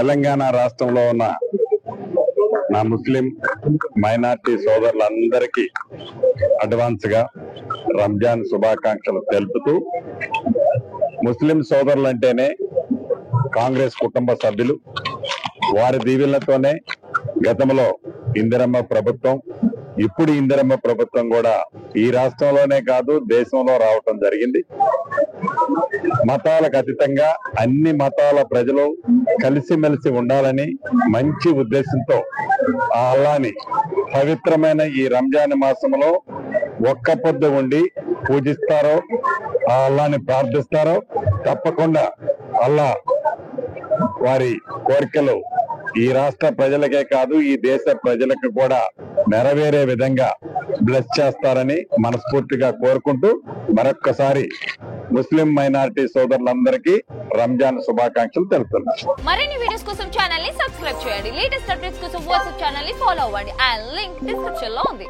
తెలంగాణ రాష్ట్రంలో ఉన్న నా ముస్లిం మైనార్టీ సోదరులందరికీ అడ్వాన్స్ గా రంజాన్ శుభాకాంక్షలు తెలుపుతూ, ముస్లిం సోదరులంటేనే కాంగ్రెస్ కుటుంబ సభ్యులు, వారి దీవెనలతోనే గతంలో ఇందిరమ్మ ప్రభుత్వం, ఇప్పుడు ఇందిరమ్మ ప్రభుత్వం కూడా ఈ రాష్ట్రంలోనే కాదు దేశంలో రావటం జరిగింది. మతాలకు అతీతంగా అన్ని మతాల ప్రజలు కలిసిమెలిసి ఉండాలని మంచి ఉద్దేశంతో ఆ అల్లాని పవిత్రమైన ఈ రంజాన్ మాసంలో ఒక్క పొద్దు ఉండి పూజిస్తారో, ఆ అల్లాని ప్రార్థిస్తారో తప్పకుండా అల్లా వారి కోరికలు ఈ రాష్ట్ర ప్రజలకే కాదు ఈ దేశ ప్రజలకు కూడా నెరవేరే విధంగా బ్లెస్ చేస్తారని మనస్ఫూర్తిగా కోరుకుంటూ మరొక్కసారి ముస్లిం మైనారిటీ సోదరులందరికీ రంజాన్ శుభాకాంక్షలు తెలుపుతున్నాను. మరిన్ని వీడియోస్ కోసం ఛానల్ ని సబ్స్క్రైబ్ చేయండి. లేటెస్ట్ అప్డేట్స్ కోసం వాట్సాప్ ఛానల్ ని ఫాలో అవ్వండి. ఆ లింక్ డిస్క్రిప్షన్ లో ఉంది.